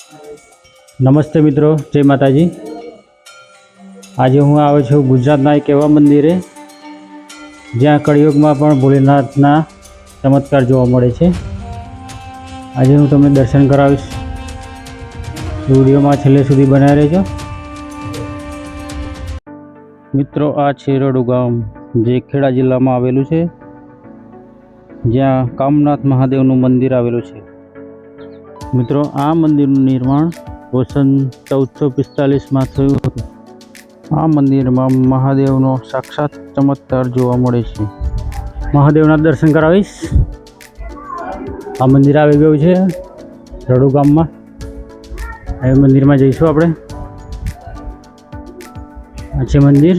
નમસ્તે મિત્રો, જય માતાજી। આજે હું આવ્યો છું ગુજરાતના એક એવા મંદિરે જ્યાં કળિયુગમાં પણ ભોલેનાથના ચમત્કાર જોવા મળે છે। આજે હું તમને દર્શન કરાવીશ। વિડીયોમાં છેલ્લે સુધી બનાવી રહેજો। મિત્રો, આ છે રડુ ગામ, જે ખેડા જિલ્લામાં આવેલું છે, જ્યાં કામનાથ મહાદેવનું મંદિર આવેલું છે। મિત્રો, આ મંદિરનું નિર્માણ વર્ષ 1445માં થયું હતું। આ મંદિરમાં મહાદેવનો સાક્ષાત ચમત્કાર જોવા મળે છે। મહાદેવના દર્શન કરાવીશ। આ મંદિર આવી ગયું છે રડુ ગામમાં। આ મંદિરમાં જઈશું આપણે। આ છે મંદિર,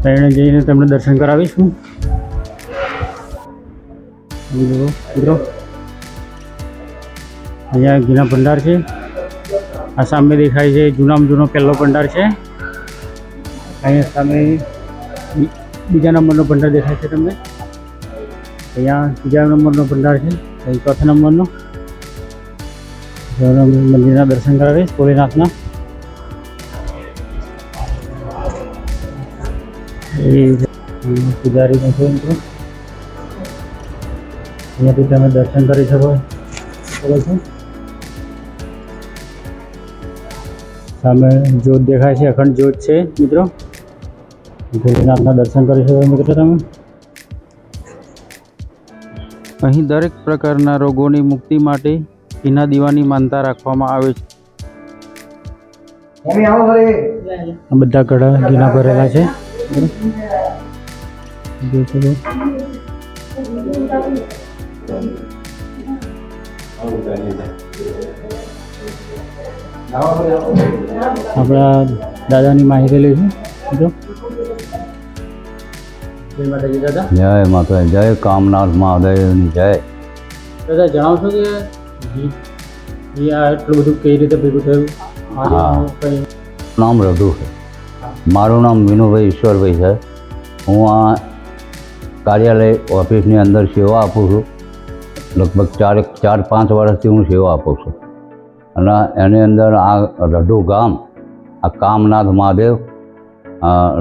ત્યાં જઈને તમને દર્શન કરાવીશું। મિત્રો, અહીંયા ઘીના ભંડાર છે। આ સામે દેખાય છે જૂનામાં જૂનો પહેલો ભંડાર છે। અહીંયા સામે બીજા નંબરનો ભંડાર દેખાય છે તમને। અહીંયા ત્રીજા નંબરનો ભંડાર છે, અહીં ચોથા નંબરનો। મંદિરના દર્શન કરાવીશ ભોલેનાથના। એ પૂજારીનો છે મિત્રો, અહીંયાથી તમે દર્શન કરી શકો છો। સામે જ્યોત દેખાય છે, અખંડ જ્યોત છે મિત્રો। ભોલેનાથના દર્શન કરી શકો મિત્રો તમે। અહીં દરેક પ્રકારના રોગોની મુક્તિ માટે ઘીના દીવાની માનતા રાખવામાં આવે છે। આ બધા ઘડા ઘીના ભરેલા છે। આપણા દાદાની માહિતી લઈશું મિત્રો। જય માતાજી દાદા। જય માતા, જય કામનાથ મહાદેવની જય। દાદા, જણાવશો કે આ એટલું બધું કઈ રીતે ભેગું થયું? નામ રઘુ છે, મારું નામ વિનુભાઈ ઈશ્વરભાઈ છે। હું આ કાર્યાલય ઓફિસની અંદર સેવા આપું છું। લગભગ 4-5 વર્ષથી હું સેવા આપું છું। અને એની અંદર આ રડુ ગામ, આ કામનાથ મહાદેવ,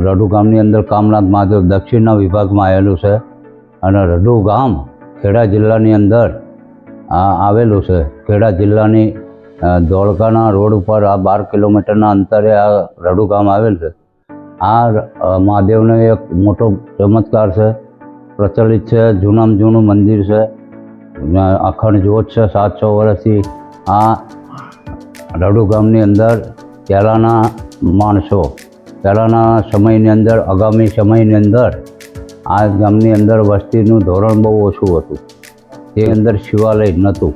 રડુ ગામની અંદર કામનાથ મહાદેવ દક્ષિણના વિભાગમાં આવેલું છે। અને રડુ ગામ ખેડા જિલ્લાની અંદર આવેલું છે। ખેડા જિલ્લાની ધોળકાના રોડ ઉપર આ 12 કિલોમીટરના અંતરે આ રડુ ગામ આવેલ છે। આ મહાદેવનો એક મોટો ચમત્કાર છે, પ્રચલિત છે, જૂનામાં જૂનું મંદિર છે, અખંડ જ્યોત છે 700 વર્ષથી। આ રડુ ગામની અંદર પહેલાંના માણસો, પહેલાંના સમયની અંદર, આગામી સમયની અંદર આ ગામની અંદર વસ્તીનું ધોરણ બહુ ઓછું હતું। તે અંદર શિવાલય નહોતું।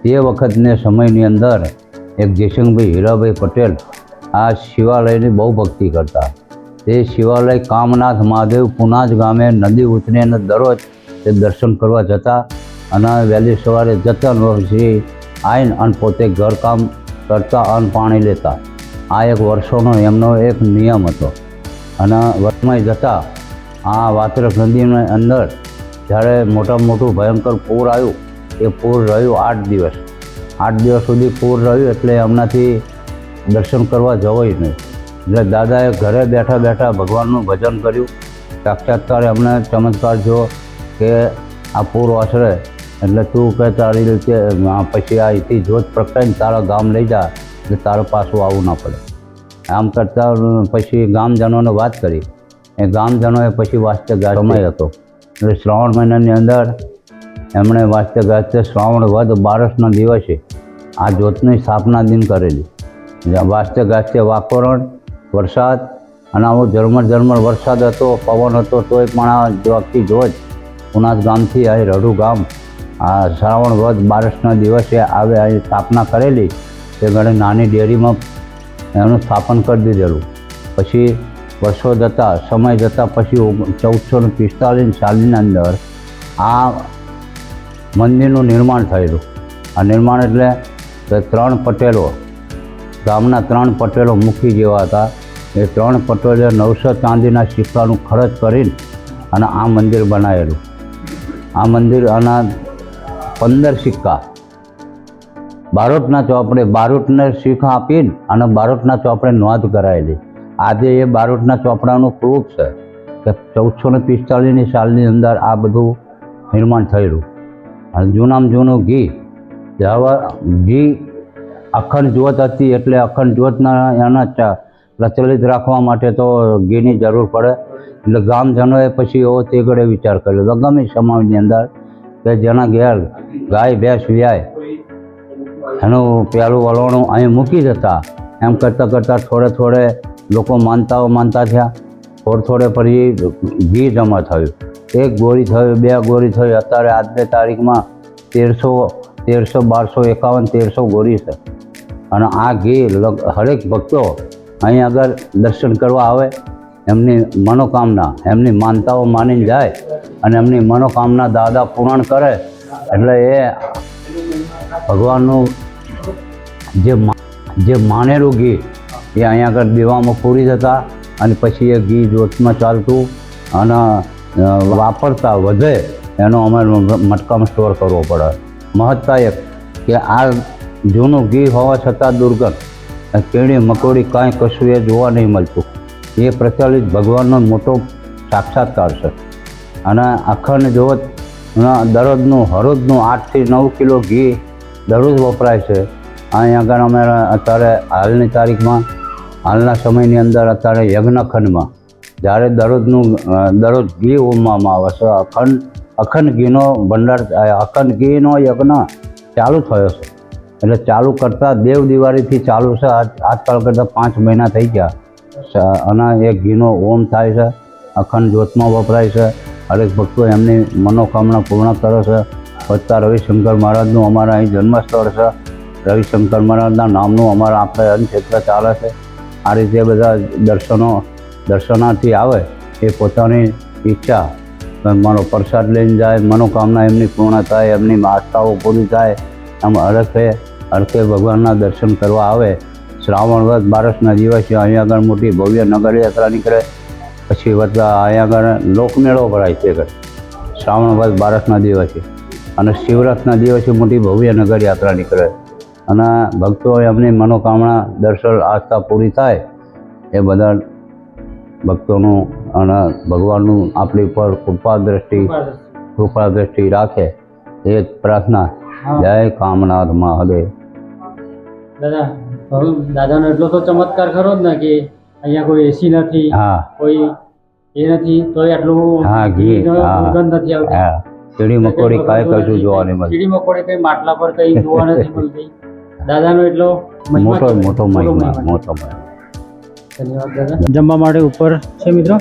તે વખતને સમયની અંદર એક જયસિંહભાઈ હીરાભાઈ પટેલ આ શિવાલયની બહુ ભક્તિ કરતા। તે શિવાલય કામનાથ મહાદેવ પુનાજ ગામે નદી ઉતરીને દરરોજ તે દર્શન કરવા જતા અને વહેલી સવારે જતા પછી આવીને અને પોતે ઘરકામ કરતા અને પાણી લેતા। આ એક વર્ષોનો એમનો એક નિયમ હતો। અને વચમાં જતા આ વાત્રક નદીની અંદર જ્યારે મોટું ભયંકર પૂર આવ્યું, એ પૂર રહ્યું 8 દિવસ। 8 દિવસ સુધી પૂર રહ્યું એટલે એમનાથી દર્શન કરવા જવાય નહીં। એટલે દાદાએ ઘરે બેઠા બેઠા ભગવાનનું ભજન કર્યું। સાક્ષાત્કાર એમને ચમત્કાર જો કે આ પૂર ઓસરે એટલે તું કે તારી રીતે પછી આ અહીંથી જ્યોત પ્રગટાઈને તારા ગામ લઈ જા, એટલે તારે પાછું આવવું ના પડે। આમ કરતાં પછી ગામજનોને વાત કરી। એ ગામજનોએ પછી વાસ્તે ગાસ્તે સમય હતો એટલે શ્રાવણ મહિનાની અંદર એમણે વાસ્તે ગાસ્તે શ્રાવણ વદ 12ના દિવસે આ જ્યોતની સ્થાપના દિન કરેલી। વાસ્તે ગાસ્તે વાતાવરણ, વરસાદ અને આવો ઝરમર વરસાદ હતો, પવન હતો, તોય પણ આ આખી જ્યોત પુનાજ ગામથી આ રડુ ગામ આ શ્રાવણ વદ 12ના દિવસે આવે અહીં સ્થાપના કરેલી। તે ઘણી નાની ડેરીમાં એનું સ્થાપન કરી દીધેલું। પછી વર્ષો જતાં, સમય જતાં પછી 1445 સાલની અંદર આ મંદિરનું નિર્માણ થયેલું। આ નિર્માણ એટલે કે 3 પટેલો, ગામના 3 પટેલો મુખી જેવા હતા। એ 3 પટેલે 900 ચાંદીના સિક્કાનું ખર્ચ કરીને અને આ મંદિર બનાવેલું। આ મંદિર આના 15 સિક્કા બારોટના ચોપડે બારોટને શીખ આપીને અને બારોટના ચોપડે નોંધ કરાયેલી. આજે એ બારોટના ચોપડાનું પ્રૂફ છે કે 1445ની સાલની અંદર આ બધું નિર્માણ થયેલું. અને જૂનામાં જૂનું ઘી ઘી અખંડ જ્યોત હતી, એટલે અખંડ જ્યોતના એના પ્રચલિત રાખવા માટે તો ઘીની જરૂર પડે. એટલે ગામજનોએ પછી એવો તે ઘડે વિચાર કર્યો તો ગમે સમાજની અંદર કે જેના ઘેર ગાય ભેંસ વ્યાય એનું પહેલું વલોણું અહીં મૂકી જતા. એમ કરતાં કરતાં થોડે થોડે લોકો માનતા થયા. થોડે ફરી ઘી જમા થયું. 1 ગોળી થયું, 2 ગોળી થયું. અત્યારે આજની તારીખમાં 1300 1251 1300 ગોળી છે. અને આ ઘી હરેક ભક્તો અહીં આગળ દર્શન કરવા આવે, એમની મનોકામના એમની માનતાઓ માનીને જાય અને એમની મનોકામના દાદા પૂર્ણ કરે. એટલે એ ભગવાનનું જે માનેલું ઘી એ અહીંયા આગળ દેવામાં પૂરી જતા અને પછી એ ઘી જ્યોતમાં ચાલતું અને વાપરતા વધે એનો અમારે મટકામાં સ્ટોર કરવો પડે. મહત્તા એક કે આ જૂનું ઘી હોવા છતાં દુર્ગંધ, કીડી મકોડી કાંઈ કશું એ જોવા નહીં મળતું. એ પ્રચલિત ભગવાનનો મોટો સાક્ષાત્કાર છે. અને અખંડ જ્યોત દરરોજનું હરોજનું 8 થી 9 કિલો ઘી દરરોજ વપરાય છે. અહીં આગળ અમે અત્યારે હાલની તારીખમાં હાલના સમયની અંદર અત્યારે યજ્ઞખંડમાં જ્યારે દરરોજ ઘી હોમવામાં આવે છે. અખંડ ઘીનો ભંડાર, અખંડ ઘીનો યજ્ઞ ચાલુ થયો છે. એટલે ચાલુ કરતાં દેવ દિવાળીથી ચાલુ છે. આજકાલ કરતાં 5 મહિના થઈ ગયા અને એ ઘીનો હોમ થાય છે. અખંડ જ્યોતમાં વપરાય છે. હરેક ભક્તો એમની મનોકામના પૂર્ણ કરે છે. વત્તા રવિશંકર મહારાજનું અમારા અહીં જન્મસ્થળ છે. રવિશંકર મહારાજના નામનું અમારા આપણે અન્નક્ષેત્ર ચાલે છે. આ રીતે બધા દર્શનાર્થી આવે એ પોતાની ઈચ્છા મારો પ્રસાદ લઈને જાય, મનોકામના એમની પૂર્ણ થાય, એમની આસ્થાઓ પૂરી થાય. આમ હરખે ભગવાનના દર્શન કરવા આવે. શ્રાવણ વદ બારસના દિવસે અહીંયા આગળ મોટી ભવ્ય નગરયાત્રા નીકળે. પછી વત્તા અહીંયા આગળ લોકમેળો ભરાય છે શ્રાવણ વદ બારસના દિવસે. અને શિવરાતના દિવસે મોટી ભવ્ય નગરયાત્રા નીકળે. અને ભક્તો એમની મનોકામના દર્શન આસ્થા પૂરી થાય એ બધા ભક્તોનું અને ભગવાનનું આપણી ઉપર કૃપા દ્રષ્ટિ રાખે એ પ્રાર્થના. જય કામનાથ મહાદેવ. દાદાનો એટલો તો ચમત્કાર ખરો જ ને કે અહીંયા કોઈ એસી નથી, હા, કોઈ એ નથી, તો આટલું હા ઘી દુર્ગંધ નથી આવતી. હા, કીડી મકોડી કાંઈ કશું જોવા નહીં મળે. કીડી મકોડી કઈ માટલા પર કઈ જોવા નથી મળતી. દાદાનો એટલો મોટો મહિમા. ધન્યવાદ દાદા. જમવા માટે ઉપર છે મિત્રો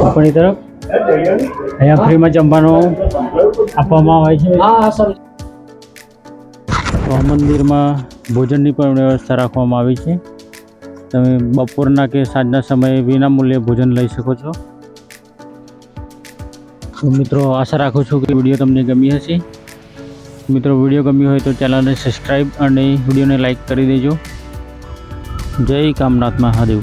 ઉપરની તરફ. અહીંયા ફ્રીમાં જમવાનું આપવામાં આવે છે. તો આ મંદિરમાં ભોજનની પણ વ્યવસ્થા રાખવામાં આવી છે. તમે બપોરના કે સાંજના સમયે વિના મૂલ્યે ભોજન લઈ શકો છો. તો મિત્રો આશા રાખું છું કે વિડીયો તમને ગમી હશે. મિત્રો વિડીયો ગમ્યો હોય તો ચેનલને સબસ્ક્રાઈબ અને વિડીયોને લાઈક કરી દેજો. જય કામનાથ મહાદેવ.